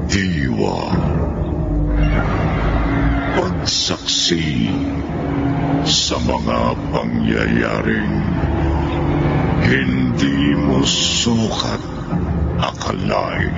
Diwa, pagsaksi sa mga pangyayaring hindi mo sukat akalain.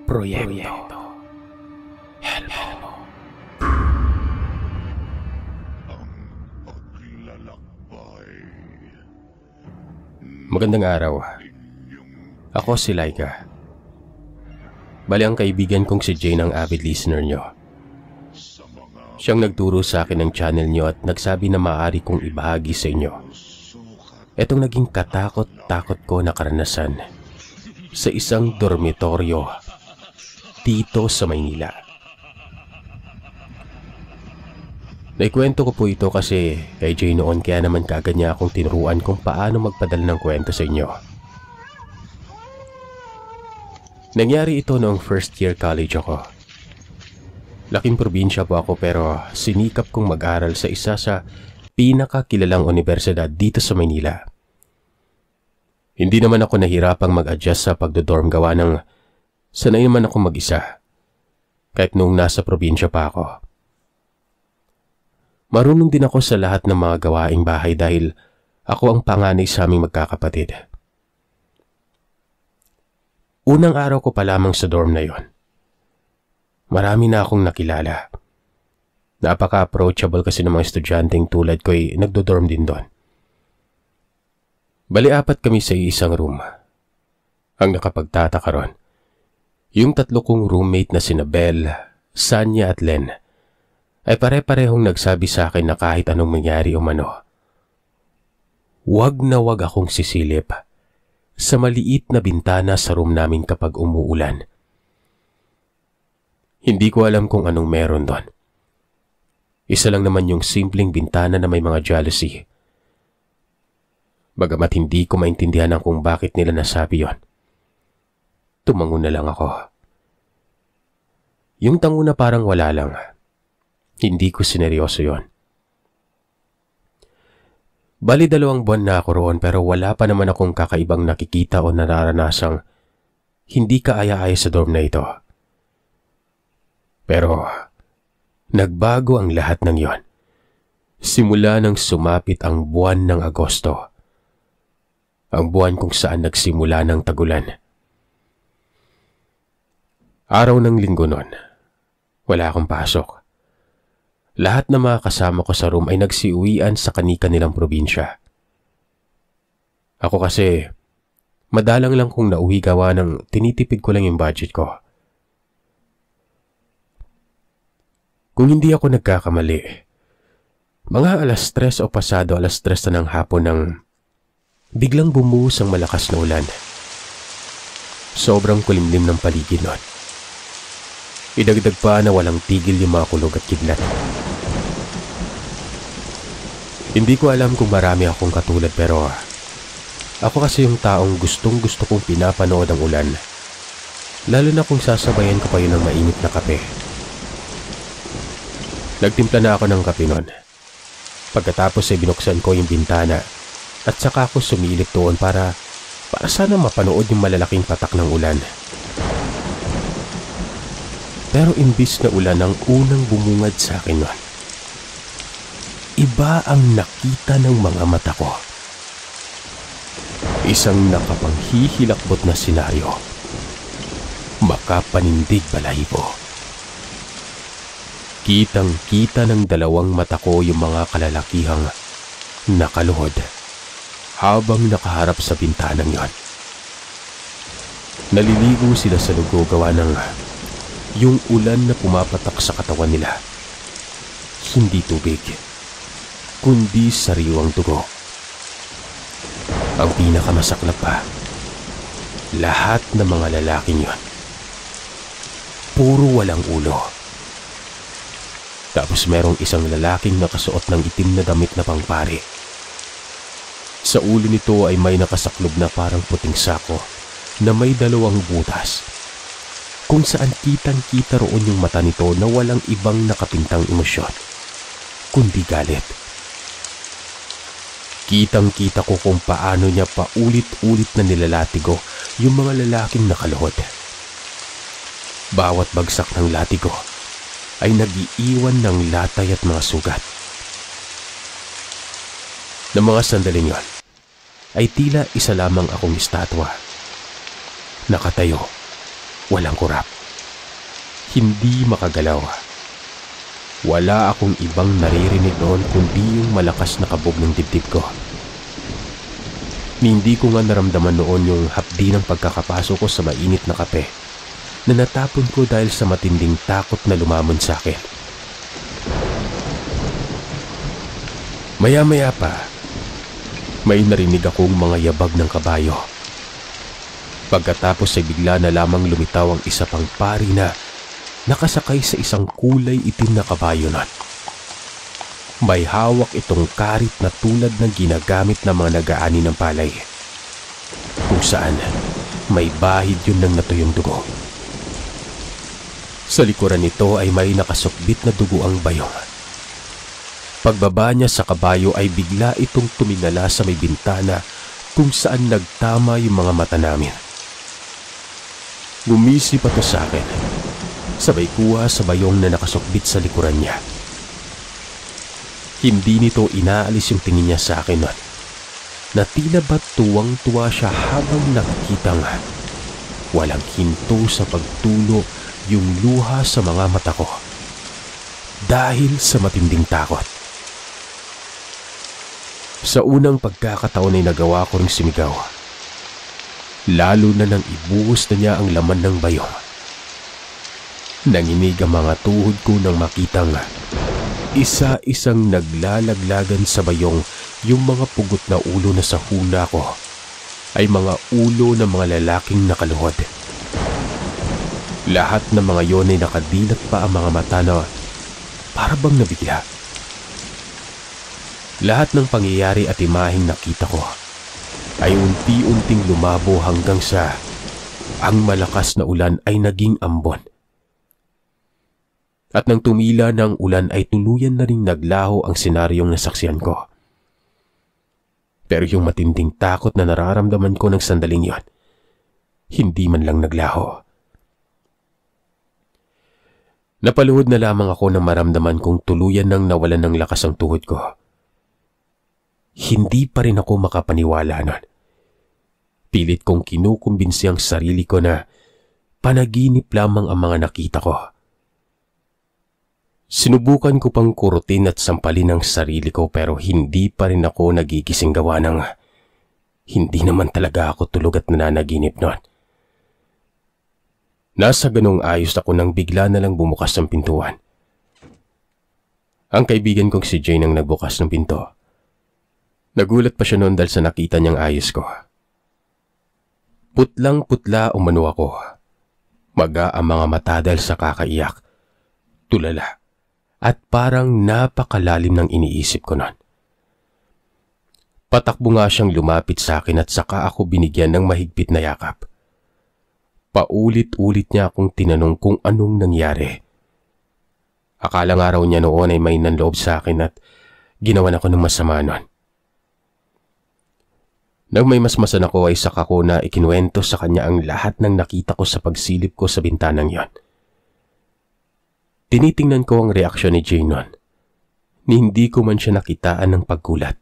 Proyekto Helmo. Magandang araw. Ako si Laika. Bali ang kaibigan kong si Jane ang avid listener nyo. Siyang nagturo sa akin ng channel nyo at nagsabi na maaari kong ibahagi sa inyo etong naging katakot-takot ko na karanasan sa isang dormitoryo dito sa Maynila. Naikwento ko po ito kasi kay Jay noon, kaya naman kagad niya akong tinuruan kung paano magpadala ng kwento sa inyo. Nangyari ito noong first year college ako. Laking probinsya po ako pero sinikap kong mag-aral sa isa sa pinakakilalang universidad dito sa Maynila. Hindi naman ako nahirapang mag-adjust sa pagdodorm gawa ng sanay naman ako mag-isa, kahit nung nasa probinsya pa ako. Marunong din ako sa lahat ng mga gawaing bahay dahil ako ang panganay sa aming magkakapatid. Unang araw ko pa lamang sa dorm na yon, marami na akong nakilala. Napaka-approachable kasi ng mga estudyanteng tulad ko'y nagdodorm din doon. Bali 4 kami sa isang room. Ang nakapagtataka ron, yung 3 kong roommate na sina Belle, Sanya at Len ay pare-parehong nagsabi sa akin na kahit anong mangyari umano, wag na wag akong sisilip sa maliit na bintana sa room namin kapag umuulan. Hindi ko alam kung anong meron doon. Isa lang naman yung simpleng bintana na may mga jalousie. Bagamat hindi ko maintindihan kung bakit nila nasabi yon. Tumango na lang ako. Yung tango na parang wala lang. Hindi ko sineryoso yon. Bali 2 buwan na ako roon pero wala pa naman akong kakaibang nakikita o nararanasang hindi kaaya-aya sa dorm na ito. Pero nagbago ang lahat ng yon simula nang sumapit ang buwan ng Agosto. Ang buwan kung saan nagsimula ng tagulan. Araw ng linggo nun, wala akong pasok. Lahat ng mga kasama ko sa room ay nagsiuwian sa kani-kanilang probinsya. Ako kasi, madalang lang kong nauwi gawa ng tinitipid ko lang yung budget ko. Kung hindi ako nagkakamali, mga 3:00 o pasado 3:00 na ng hapon nang biglang bumuhos ang malakas na ulan. Sobrang kulimlim ng paligid nun. Idagdag pa na walang tigil yung mga kulog at kidlat. Hindi ko alam kung marami akong katulad pero ako kasi yung taong gustong-gusto kong pinapanood ang ulan. Lalo na kung sasabayan ko pa yun ng mainit na kape. Nagtimpla na ako ng kape nun. Pagkatapos ay binuksan ko yung bintana at saka ako sumilip doon para sana mapanood yung malalaking patak ng ulan. Pero imbis na ulan ang unang bumungad sa akin nun, iba ang nakita ng mga mata ko. Isang nakapanghihilakbot na senaryo. Makapanindig balahibo. Kitang-kita ng 2 mata ko yung mga kalalakihang nakaluhod habang nakaharap sa bintanang yon. Naliligo sila sa dugo gawa ng yung ulan na pumapatak sa katawan nila. Hindi tubig, kundi sariwang dugo. Ang pinakamasaklap pa, lahat ng mga lalaking yon, puro walang ulo. Tapos merong isang lalaking nakasuot ng itim na damit na pangpari. Sa ulo nito ay may nakasaklob na parang puting sako na may dalawang butas, kung saan kitang-kita roon yung mata nito na walang ibang nakapintang emosyon, kundi galit. Kitang-kita ko kung paano niya paulit-ulit na nilalatigo yung mga lalaking nakaluhod. Bawat bagsak ng latigo ay nag-iiwan ng latay at mga sugat. Na mga sandaling yon ay tila isa lamang akong estatwa. Nakatayo, walang kurap, hindi makagalaw. Wala akong ibang naririnig noon kundi yung malakas na kabog ng dibdib ko. Hindi ko nga naramdaman noon yung hapdi ng pagkakapasok ko sa mainit na kape na natapon ko dahil sa matinding takot na lumamon sa akin. Maya-maya pa, may narinig akong mga yabag ng kabayo. Pagkatapos ay bigla na lamang lumitaw ang isa pang pari na nakasakay sa isang kulay itim na kabayo nun. May hawak itong karit na tulad ng ginagamit ng mga nag-aani ng palay, kung saan may bahid yun ng natuyong dugo. Sa likuran nito ay may nakasukbit na dugo ang bayong. Pagbaba niya sa kabayo ay bigla itong tumingala sa may bintana kung saan nagtama yung mga mata namin. Gumisi pa to sa akin, sabay kuha sa bayong na nakasukbit sa likuran niya. Hindi nito inaalis yung tingin niya sa akin nun, na tila ba't tuwang-tuwa siya habang nakikitang walang hinto sa pagtulo yung luha sa mga mata ko dahil sa matinding takot. Sa unang pagkakataon ay nagawa ko ring sumigaw, lalo na nang ibuhos na niya ang laman ng bayong. Nanginig ang mga tuhod ko nang makitang isa-isang naglalaglagan sa bayong yung mga pugot na ulo na sa hula ko ay mga ulo ng mga lalaking nakaluhod. Lahat ng mga yon ay nakadilat pa ang mga mata na para bang nabigla. Lahat ng pangyayari at imaheng nakita ko ay unti-unting lumabo hanggang sa ang malakas na ulan ay naging ambon. At nang tumila ng ulan ay tuluyan na ring naglaho ang senaryong nasaksihan ko. Pero yung matinding takot na nararamdaman ko ng sandaling yon, hindi man lang naglaho. Napaluhod na lamang ako nang maramdaman kong tuluyan nang nawalan ng lakas ang tuhod ko. Hindi pa rin ako makapaniwala nun. Pilit kong kinukumbinsi ang sarili ko na panaginip lamang ang mga nakita ko. Sinubukan ko pang kurutin at sampalin ang sarili ko pero hindi pa rin ako nagigising gawa ng hindi naman talaga ako tulog at nananaginip nun. Nasa ganong ayos ako nang bigla na lang bumukas ang pintuan. Ang kaibigan kong si Jane ang nagbukas ng pinto. Nagulat pa siya noon dahil sa nakita niyang ayos ko. Putlang-putla umano ako. Maga ang mga mata dahil sa kakaiyak, tulala, at parang napakalalim ng iniisip ko noon. Patakbo nga siyang lumapit sa akin at saka ako binigyan ng mahigpit na yakap. Paulit-ulit niya akong tinanong kung anong nangyari. Akala nga raw niya noon ay may nanloob sa akin at ginawan ako ng masama noon. Nang may masmasan ako ay saka ko na ikinuwento sa kanya ang lahat ng nakita ko sa pagsilip ko sa bintanang yon. Tinitingnan ko ang reaksyon ni Jane noon. Hindi ko man siya nakitaan ng paggulat.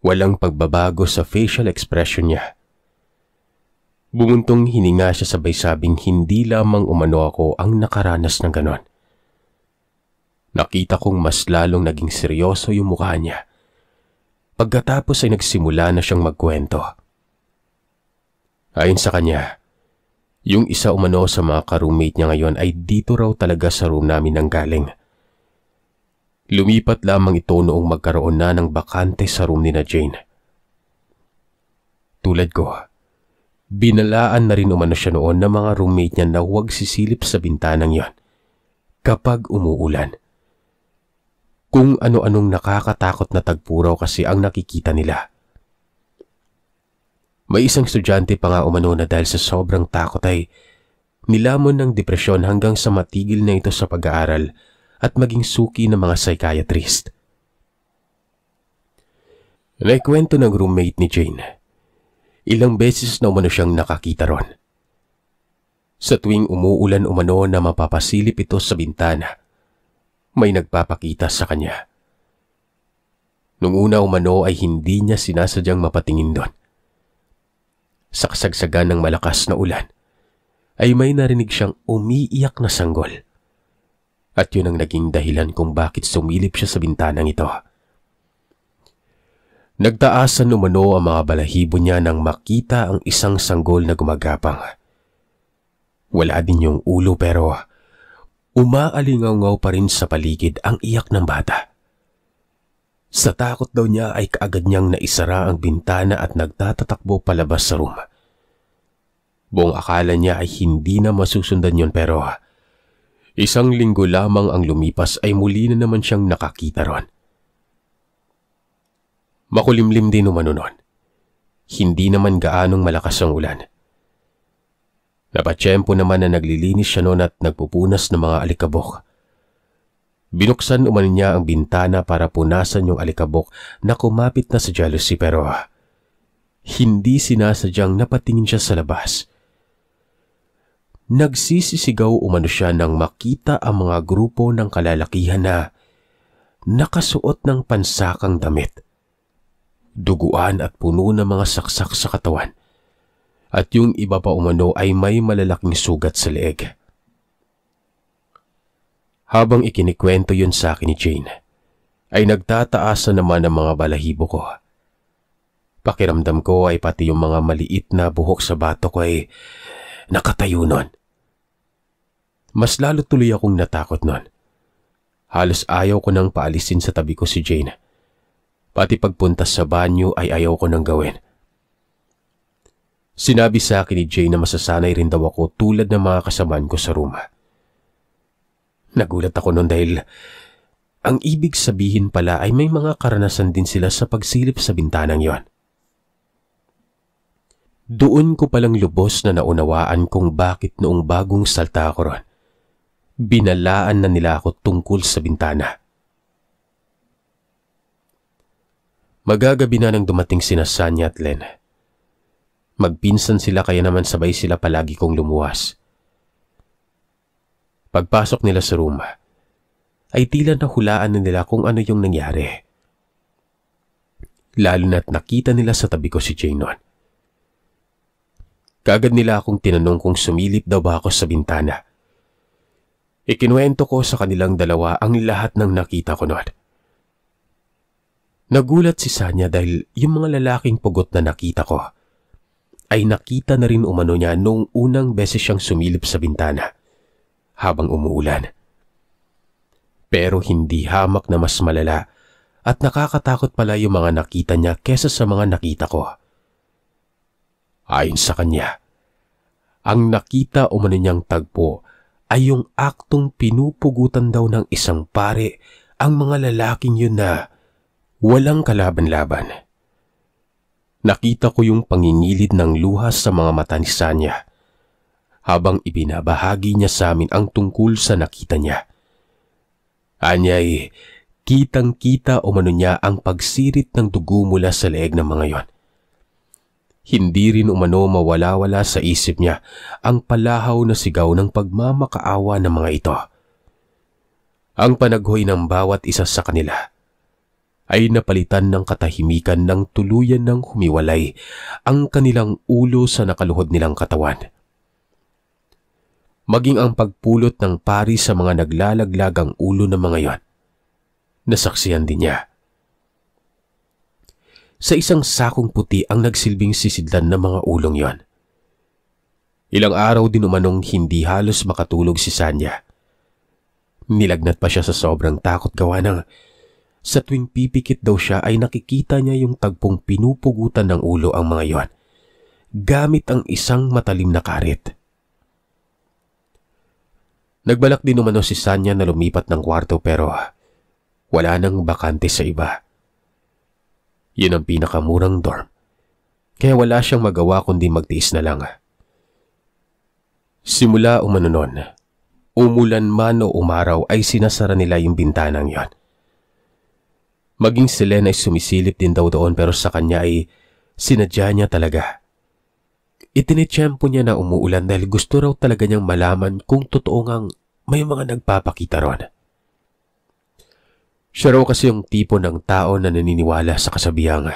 Walang pagbabago sa facial expression niya. Bumuntong hininga siya sabay sabing hindi lamang umano ako ang nakaranas ng ganon. Nakita kong mas lalong naging seryoso yung mukha niya. Pagkatapos ay nagsimula na siyang magkwento. Ayon sa kanya, yung isa umano sa mga ka-roommate niya ngayon ay dito raw talaga sa room namin nanggaling. Lumipat lamang ito noong magkaroon na ng bakante sa room ni na Jane. Tulad ko, binalaan na rin umano siya noon ng mga roommate niya na huwag sisilip sa bintanang yon kapag umuulan Kung ano-anong nakakatakot na tagpo raw kasi ang nakikita nila. May isang estudyante pa nga umano na dahil sa sobrang takot ay nilamon ng depresyon hanggang sa matigil na ito sa pag-aaral at maging suki ng mga psychiatrist. Naikwento ng roommate ni Jane, ilang beses na umano siyang nakakita ron. Sa tuwing umuulan umano na mapapasilip ito sa bintana, may nagpapakita sa kanya. Nung una umano ay hindi niya sinasadyang mapatingin doon. Sa kasagsagan ng malakas na ulan, ay may narinig siyang umiiyak na sanggol. At yun ang naging dahilan kung bakit sumilip siya sa bintanang ito. Nagtaasan umano ang mga balahibo niya nang makita ang isang sanggol na gumagapang. Wala din yung ulo pero umaalingaw-ngaw pa rin sa paligid ang iyak ng bata. Sa takot daw niya ay kaagad niyang naisara ang bintana at nagtatatakbo palabas sa room. Buong akala niya ay hindi na masusundan yon pero isang linggo lamang ang lumipas ay muli na naman siyang nakakita ron. Makulimlim din umano nun. Hindi naman gaanong malakas ang ulan. Napatsyempo naman na naglilinis siya noon at nagpupunas ng mga alikabok. Binuksan umano niya ang bintana para punasan yung alikabok na kumapit na sa jealousy pero hindi sinasadyang napatingin siya sa labas. Nagsisisigaw umano siya nang makita ang mga grupo ng kalalakihan na nakasuot ng pansakang damit. Duguan at puno ng mga saksak sa katawan. At yung iba pa umano ay may malalaking sugat sa leeg. Habang ikinikwento yun sa akin ni Jane, ay nagtataasan naman ang mga balahibo ko. Pakiramdam ko ay pati yung mga maliit na buhok sa bato ko ay nakatayo nun. Mas lalo tuloy akong natakot nun. Halos ayaw ko nang paalisin sa tabi ko si Jane. Pati pagpunta sa banyo ay ayaw ko nang gawin. Sinabi sa akin ni Jane na masasanay rin daw ako tulad ng mga kasamaan ko sa room. Nagulat ako noon dahil ang ibig sabihin pala ay may mga karanasan din sila sa pagsilip sa bintanang yon. Doon ko palang lubos na naunawaan kung bakit noong bagong salta ako ron, binalaan na nila ako tungkol sa bintana. Magagabi na nang dumating sina Sanya at Len. Magpinsan sila kaya naman sabay sila palagi kong lumuwas. Pagpasok nila sa room, ay tila nahulaan na nila kung ano yung nangyari. Lalo na't nakita nila sa tabi ko si Jane noon. Kaagad nila akong tinanong kung sumilip daw ba ako sa bintana. Ikinuwento ko sa kanilang dalawa ang lahat ng nakita ko noon. Nagulat si Sanya dahil yung mga lalaking pugot na nakita ko ay nakita na rin umano niya noong unang beses siyang sumilip sa bintana habang umuulan. Pero hindi hamak na mas malala at nakakatakot pala yung mga nakita niya kesa sa mga nakita ko. Ayon sa kanya, ang nakita umano niyang tagpo ay yung aktong pinupugutan daw ng isang pare ang mga lalaking yun na walang kalaban-laban. Nakita ko yung pangingilid ng luha sa mga mata ni Sanya habang ibinabahagi niya sa amin ang tungkol sa nakita niya. Anyay, kitang-kita umano niya ang pagsirit ng dugo mula sa leeg ng mga yon. Hindi rin umano mawala-wala sa isip niya ang palahaw na sigaw ng pagmamakaawa ng mga ito. Ang panaghoy ng bawat isa sa kanila ay napalitan ng katahimikan ng tuluyan ng humiwalay ang kanilang ulo sa nakaluhod nilang katawan. Maging ang pagpulot ng pari sa mga naglalaglagang ulo ng mga yon, nasaksihan din niya. Sa isang sakong puti ang nagsilbing sisidlan ng mga ulong yon. Ilang araw din umanong hindi halos makatulog si Sanya. Nilagnat pa siya sa sobrang takot gawa ng sa tuwing pipikit daw siya ay nakikita niya yung tagpong pinupugutan ng ulo ang mga yon, gamit ang isang matalim na karit. Nagbalak din umano si Sanya na lumipat ng kwarto pero Wala nang bakante sa iba. Yun ang pinakamurang dorm. Kaya wala siyang magawa kundi magtiis na lang. Simula umano nun, umulan man o umaraw ay sinasara nila yung bintanang yon. Maging si Len ay sumisilip din daw doon pero sa kanya ay sinadya niya talaga. Itinitsyempo niya na umuulan dahil gusto raw talaga niyang malaman kung totoo ngang may mga nagpapakita ron. Siya raw kasi yung tipo ng tao na naniniwala sa kasabihang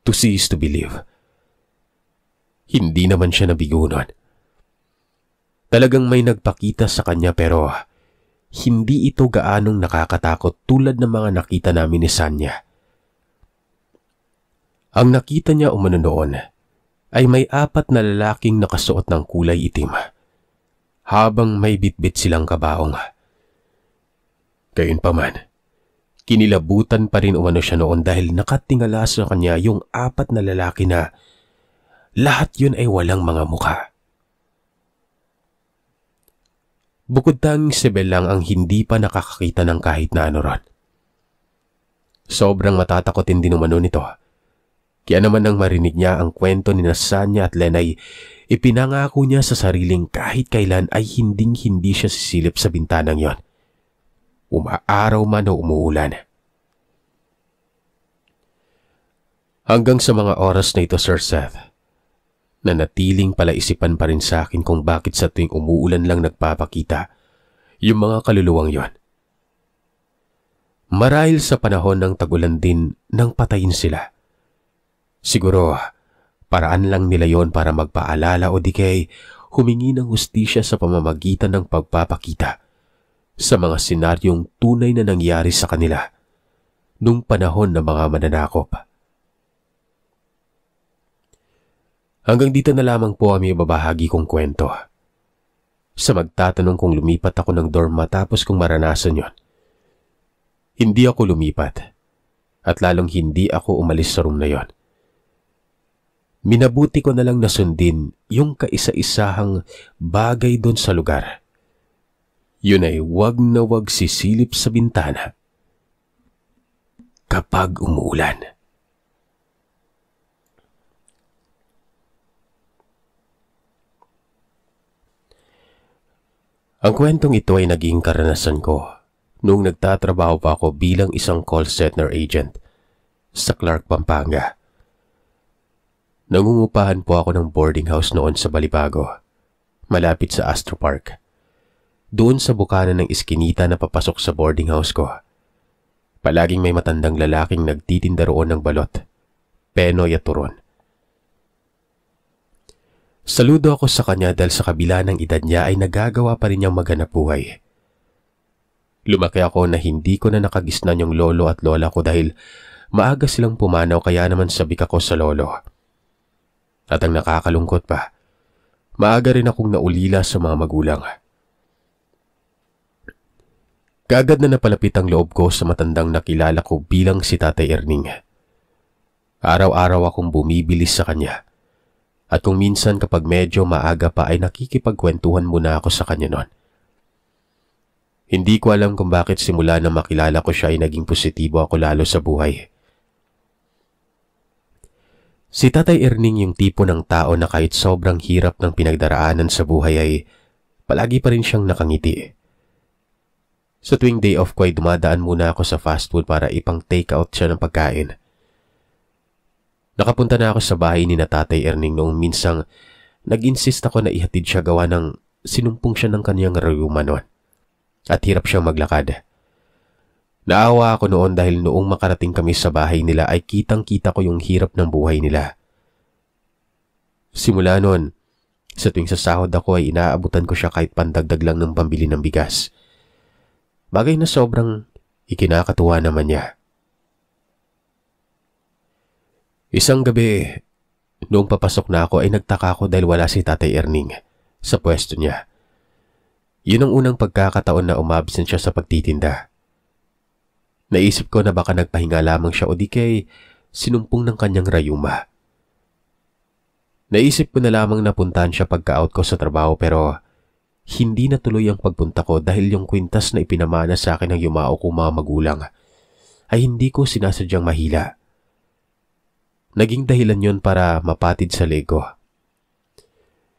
to see is to believe. Hindi naman siya nabigo nun. Talagang may nagpakita sa kanya pero hindi ito gaanong nakakatakot tulad ng mga nakita namin ni Sanya. Ang nakita niya umano noon ay may 4 na lalaking nakasuot ng kulay itim habang may bitbit silang kabaong. Gayunpaman, kinilabutan pa rin umano siya noon dahil nakatingala sa kanya yung 4 na lalaki na lahat yun ay walang mga mukha. Bukod tanging si Bel lang ang hindi pa nakakakita ng kahit na ano ron. Sobrang matatakotin din umano nito. Kaya naman nang marinig niya ang kwento ni Sanya at Len ay ipinangako niya sa sariling kahit kailan ay hinding-hindi siya sisilip sa bintanang yon. Umaaraw man o umuulan. Hanggang sa mga oras na ito, Sir Seth, nanatiling palaisipan pa rin sa akin kung bakit sa tuwing umuulan lang nagpapakita yung mga kaluluwang yon. Marahil sa panahon ng tagulan din nang patayin sila. Siguro, paraan lang nila yon para magpaalala o di kay humingi ng hustisya sa pamamagitan ng pagpapakita sa mga senaryong tunay na nangyari sa kanila nung panahon ng mga mananakop. Hanggang dito na lamang po kami ibabahagi kong kwento. Sa magtatanong kung lumipat ako ng dorm matapos kong maranasan yon, hindi ako lumipat at lalong hindi ako umalis sa room na yon. Minabuti ko na lang nasundin yung kaisa-isahang bagay doon sa lugar. Yun ay wag na wag sisilip sa bintana kapag umuulan. Ang kwentong ito ay naging karanasan ko noong nagtatrabaho pa ako bilang isang call center agent sa Clark, Pampanga. Nangungupahan po ako ng boarding house noon sa Balibago, malapit sa Astro Park. Doon sa bukana ng iskinita na papasok sa boarding house ko, palaging may matandang lalaking nagtitinda roon ng balot, penoy at turon. Saludo ako sa kanya dahil sa kabila ng edad niya ay nagagawa pa rin niyang maghanap buhay. Lumaki ako na hindi ko na nakagisnan yung lolo at lola ko dahil maaga silang pumanaw kaya naman sabik ako sa lolo. At ang nakakalungkot pa, maaga rin akong naulila sa mga magulang. Kaagad na napalapit ang loob ko sa matandang nakilala ko bilang si Tatay Erning. Araw-araw akong bumibilis sa kanya. At kung minsan kapag medyo maaga pa ay nakikipagkwentuhan muna ako sa kanya noon. Hindi ko alam kung bakit simula na makilala ko siya ay naging positibo ako lalo sa buhay. Si Tatay Erning yung tipo ng tao na kahit sobrang hirap ng pinagdaraanan sa buhay ay palagi pa rin siyang nakangiti. Sa tuwing day off ko ay dumadaan muna ako sa fast food para ipang take out siya ng pagkain. Nakapunta na ako sa bahay ni na Tatay Erning noong minsang nag-insist ako na ihatid siya gawa ng sinumpong siya ng kanyang rayuma noon at hirap siyang maglakad. Naawa ako noon dahil noong makarating kami sa bahay nila ay kitang-kita ko yung hirap ng buhay nila. Simula noon, sa tuwing sasahod ako ay inaabutan ko siya kahit pandagdag lang ng pambili ng bigas. Bagay na sobrang ikinakatuwa naman niya. Isang gabi, noong papasok na ako ay nagtaka ako dahil wala si Tatay Erning sa pwesto niya. Yun ang unang pagkakataon na umabsent siya sa pagtitinda. Naisip ko na baka nagpahinga lamang siya o di kay sinumpong ng kanyang rayuma. Naisip ko na lamang napuntahan siya pagka-out ko sa trabaho pero hindi natuloy ang pagpunta ko dahil yung kwintas na ipinamana sa akin ng yumao kong mga magulang ay hindi ko sinasadyang mahila. Naging dahilan yon para mapatid sa leeg ko.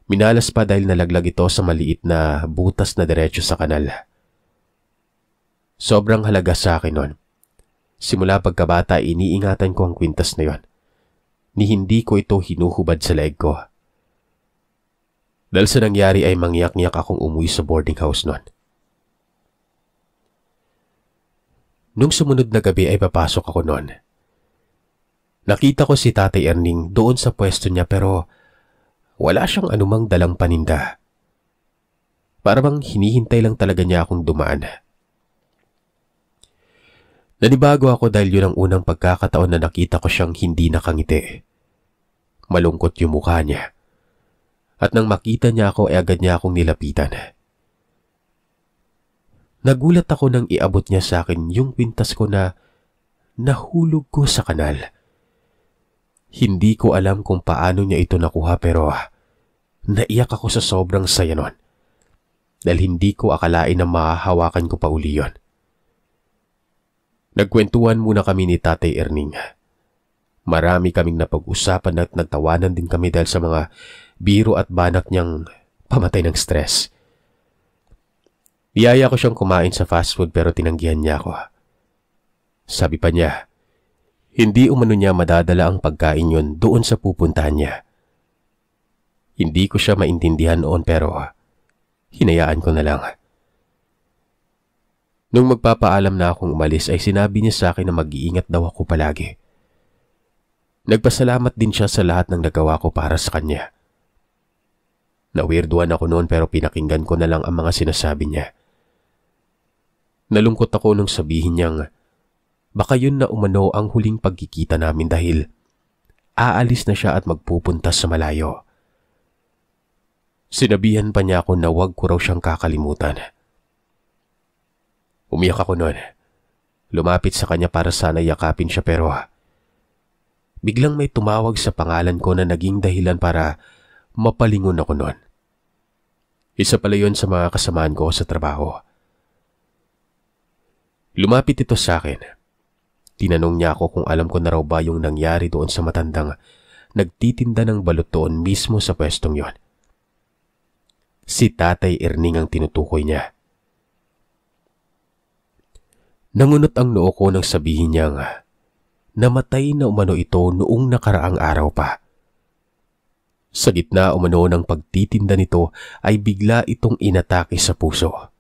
Minalas pa dahil nalaglag ito sa maliit na butas na diretso sa kanal. Sobrang halaga sa akin nun. Simula pagkabata iniingatan ko ang kwintas na yon. Ni hindi ko ito hinuhubad sa leeg ko. Dahil sa nangyari ay mangyak-ngyak akong umuwi sa boarding house nun. Nung sumunod na gabi ay papasok ako nun. Nakita ko si Tatay Erning doon sa pwesto niya pero wala siyang anumang dalang paninda. Para bang hinihintay lang talaga niya akong dumaan. Nanibago ako dahil yun ang unang pagkakataon na nakita ko siyang hindi nakangiti. Malungkot yung mukha niya. At nang makita niya ako ay agad niya akong nilapitan. Nagulat ako nang iabot niya sa akin yung kwintas ko na nahulog ko sa kanal. Hindi ko alam kung paano niya ito nakuha pero naiyak ako sa sobrang saya nun. Dahil hindi ko akalain na mahahawakan ko pa uli yun. Nagkwentuhan muna kami ni Tatay Erning. Marami kaming napag-usapan at nagtawanan din kami dahil sa mga biro at banak niyang pamatay ng stress. Niyaya ko siyang kumain sa fast food pero tinanggihan niya ako. Sabi pa niya, hindi umano niya madadala ang pagkain yun doon sa pupuntahan niya. Hindi ko siya maintindihan noon pero hinayaan ko na lang. Nung magpapaalam na akong umalis ay sinabi niya sa akin na mag-iingat daw ako palagi. Nagpasalamat din siya sa lahat ng nagawa ko para sa kanya. Nawirduhan ako noon pero pinakinggan ko na lang ang mga sinasabi niya. Nalungkot ako nung sabihin niyang baka yun na umano ang huling pagkikita namin dahil aalis na siya at magpupunta sa malayo. Sinabihan pa niya ako na wag ko raw siyang kakalimutan. Umiyak ako noon. Lumapit sa kanya para sana yakapin siya pero biglang may tumawag sa pangalan ko na naging dahilan para mapalingon ako noon. Isa pala yun sa mga kasamaan ko sa trabaho. Lumapit ito sa akin. Tinanong niya ako kung alam ko na raw ba yung nangyari doon sa matandang nagtitinda ng balot doon mismo sa pwestong yon. Si Tatay Erning ang tinutukoy niya. Nangunot ang noo ko nang sabihin niyang namatay na umano ito noong nakaraang araw pa. Sa gitna umano ng pagtitinda nito ay bigla itong inatake sa puso.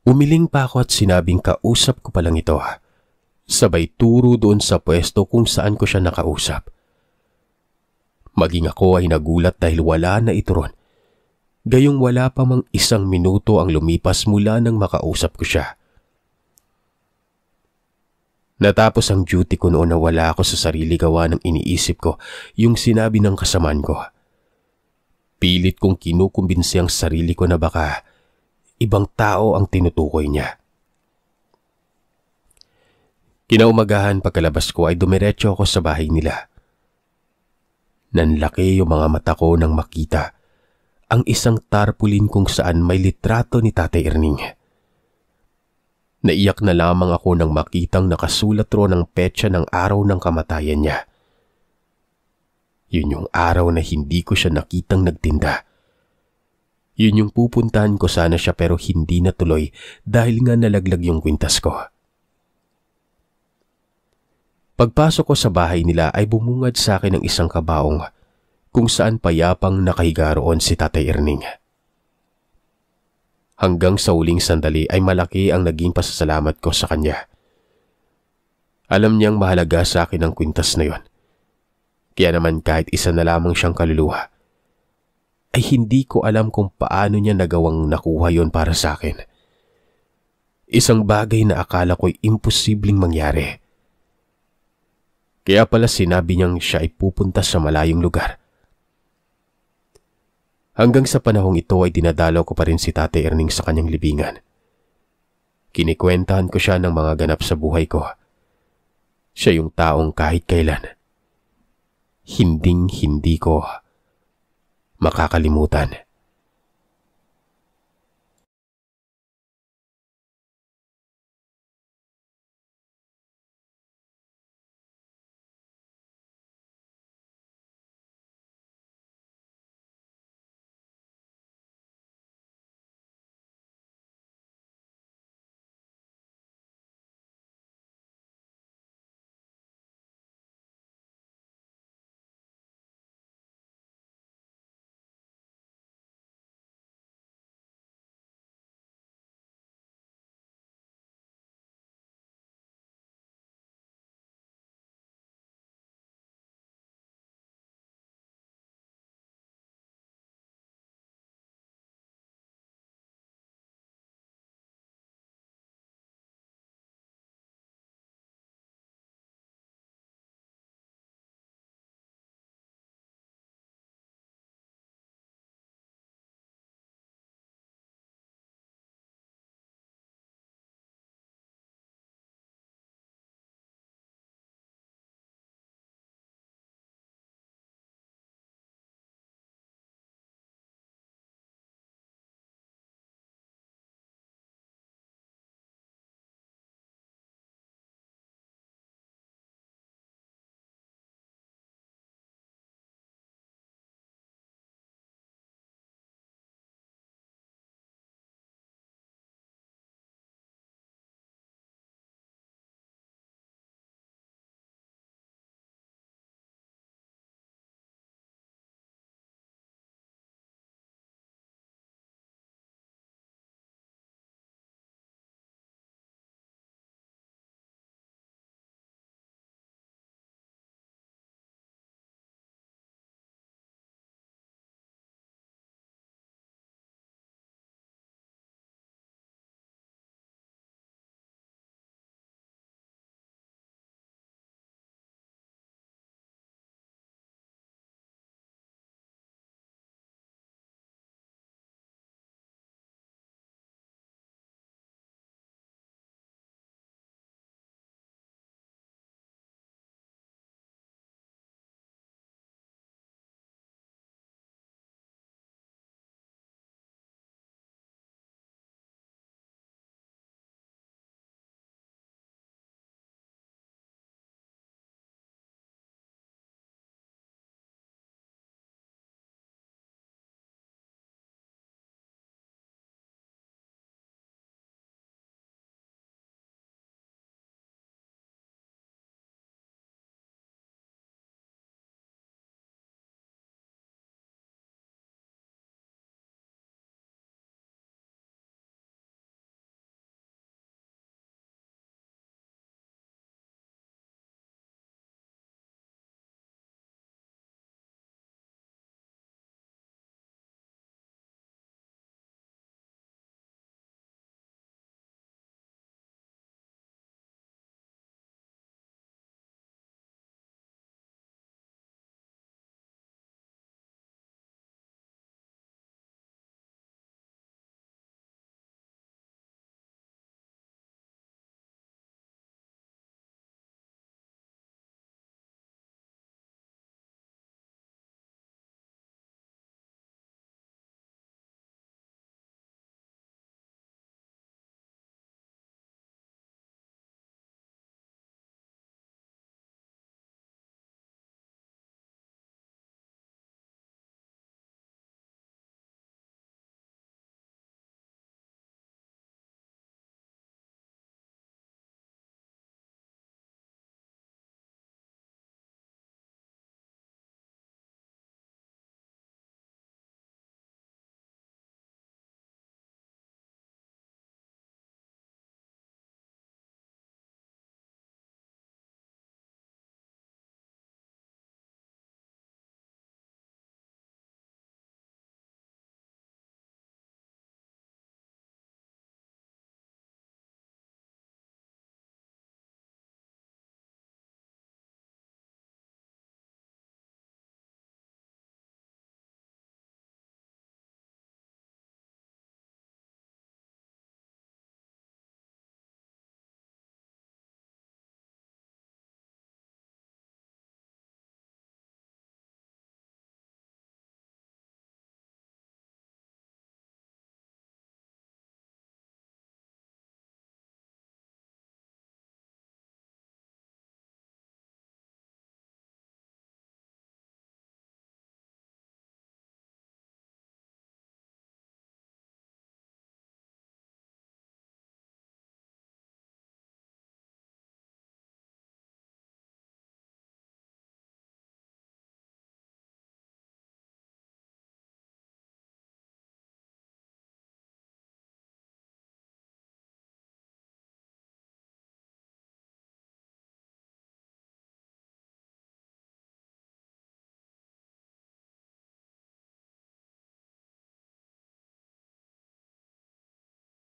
Umiling pa ako at sinabing kausap ko pa lang ito. Sabay turo doon sa pwesto kung saan ko siya nakausap. Maging ako ay nagulat dahil wala na ito ron. Gayong wala pa mang isang minuto ang lumipas mula nang makausap ko siya. Natapos ang duty ko noon na wala ako sa sarili gawa ng iniisip ko yung sinabi ng kasamaan ko. Pilit kong kinukumbinsi ang sarili ko na baka ibang tao ang tinutukoy niya. Kinaumagahan pagkalabas ko ay dumiretso ako sa bahay nila. Nanlaki yung mga mata ko nang makita ang isang tarpaulin kung saan may litrato ni Tatay Erning. Naiyak na lamang ako nang makitang nakasulat ro ng petsa ng araw ng kamatayan niya. Yun yung araw na hindi ko siya nakitang nagtinda. Yun yung pupuntahan ko sana siya pero hindi natuloy dahil nga nalaglag yung kwintas ko. Pagpasok ko sa bahay nila ay bumungad sa akin ng isang kabaong kung saan payapang nakahiga roon si Tatay Erning. Hanggang sa huling sandali ay malaki ang naging pasasalamat ko sa kanya. Alam niyang mahalaga sa akin ang kwintas na yon. Kaya naman kahit isa na lamang siyang kaluluwa, ay hindi ko alam kung paano niya nagawang nakuha yon para sa akin. Isang bagay na akala ko'y imposibleng mangyari. Kaya pala sinabi niyang siya ay pupunta sa malayong lugar. Hanggang sa panahong ito ay dinadalaw ko pa rin si Tatay Erning sa kanyang libingan. Kinikwentahan ko siya ng mga ganap sa buhay ko. Siya yung taong kahit kailan hinding-hindi ko makakalimutan.